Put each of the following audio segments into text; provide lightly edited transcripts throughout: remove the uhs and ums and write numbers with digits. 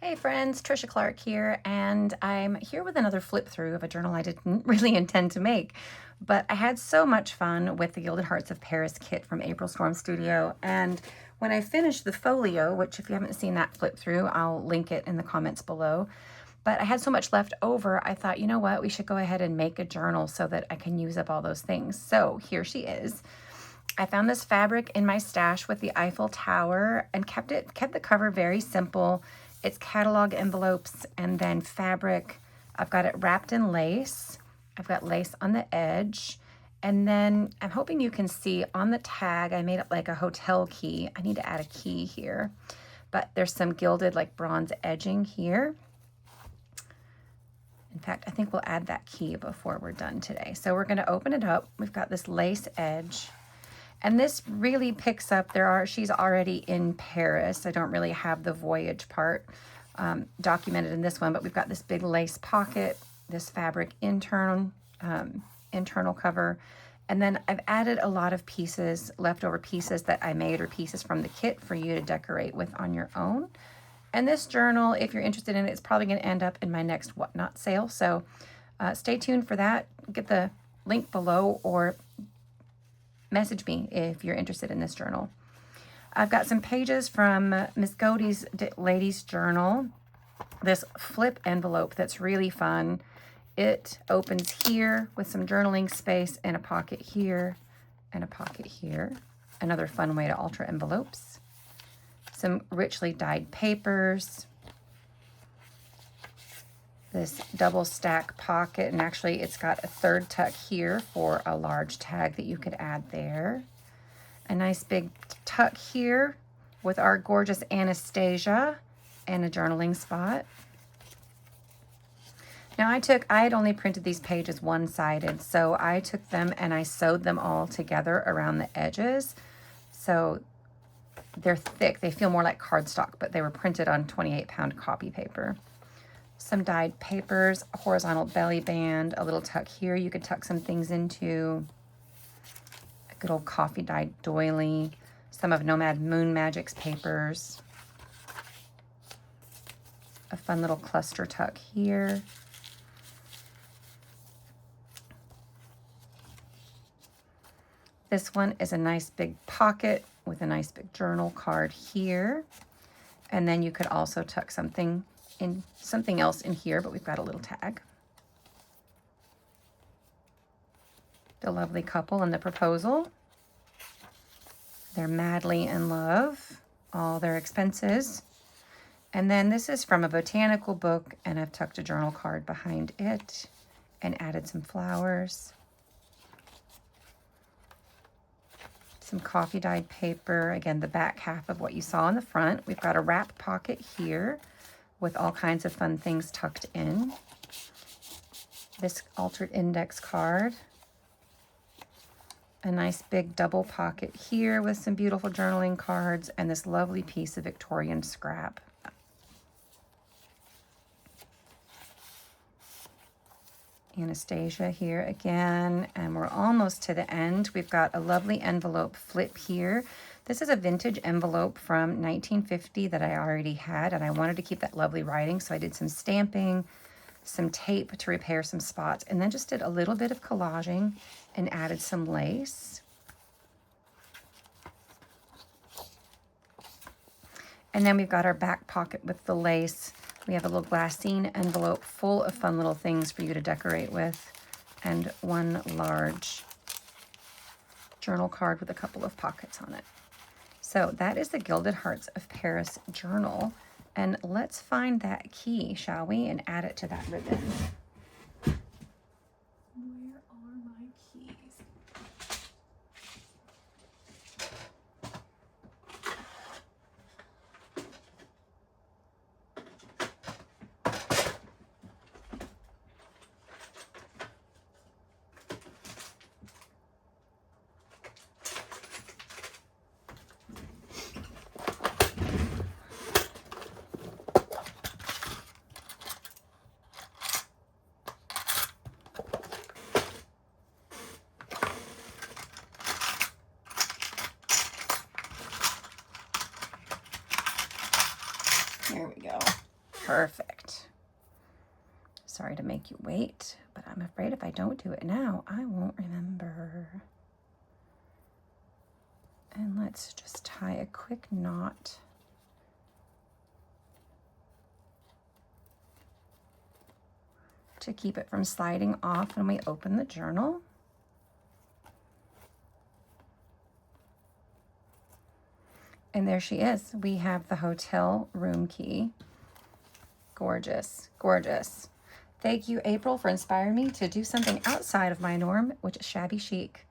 Hey friends, Trisha Clark here, and I'm here with another flip through of a journal I didn't really intend to make, but I had so much fun with the Gilded Hearts of Paris kit from April Storm Studio, and when I finished the Folio, which if you haven't seen that flip through, I'll link it in the comments below, but I had so much left over, I thought, you know what, we should go ahead and make a journal so that I can use up all those things. So here she is. I found this fabric in my stash with the Eiffel Tower and kept the cover very simple. It's catalog envelopes and then fabric. I've got it wrapped in lace. I've got lace on the edge. And then I'm hoping you can see on the tag, I made it like a hotel key. I need to add a key here, but there's some gilded like bronze edging here. In fact, I think we'll add that key before we're done today. So we're gonna open it up. We've got this lace edge. And this really picks up, she's already in Paris. I don't really have the voyage part documented in this one, but we've got this big lace pocket, this fabric internal cover. And then I've added a lot of pieces, leftover pieces that I made or pieces from the kit for you to decorate with on your own. And this journal, if you're interested in it, it's probably gonna end up in my next Whatnot sale. So stay tuned for that. Get the link below or message me if you're interested in this journal. I've got some pages from Miss Godey's Ladies Journal, this flip envelope that's really fun. It opens here with some journaling space and a pocket here and a pocket here. Another fun way to alter envelopes. Some richly dyed papers. This double stack pocket, and actually it's got a third tuck here for a large tag that you could add there. A nice big tuck here with our gorgeous Anastasia and a journaling spot. Now I had only printed these pages one-sided, so I took them and I sewed them all together around the edges. So they're thick, they feel more like cardstock, but they were printed on 28-pound copy paper. Some dyed papers, a horizontal belly band, a little tuck here you could tuck some things into, a good old coffee dyed doily, some of Nomad Moon Magic's papers, a fun little cluster tuck here, this one is a nice big pocket with a nice big journal card here, and then you could also tuck something else in here, but we've got a little tag. The lovely couple and the proposal. They're madly in love, all their expenses. And then this is from a botanical book, and I've tucked a journal card behind it and added some flowers. Some coffee dyed paper, again, the back half of what you saw in the front. We've got a wrap pocket here with all kinds of fun things tucked in. This altered index card. A nice big double pocket here with some beautiful journaling cards and this lovely piece of Victorian scrap. Anastasia here again, and we're almost to the end. We've got a lovely envelope flip here. This is a vintage envelope from 1950 that I already had, and I wanted to keep that lovely writing, so I did some stamping, some tape to repair some spots, and then just did a little bit of collaging and added some lace. And then we've got our back pocket with the lace. We have a little glassine envelope full of fun little things for you to decorate with, and one large journal card with a couple of pockets on it. So that is the Gilded Hearts of Paris journal. And let's find that key, shall we, and add it to that ribbon. Where are my keys? There we go. Perfect. Sorry to make you wait, but I'm afraid if I don't do it now, I won't remember. And let's just tie a quick knot. To keep it from sliding off when we open the journal. And there she is. We have the hotel room key. Gorgeous, gorgeous. Thank you, April, for inspiring me to do something outside of my norm, which is shabby chic.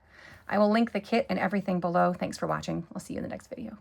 I will link the kit and everything below. Thanks for watching. We'll see you in the next video.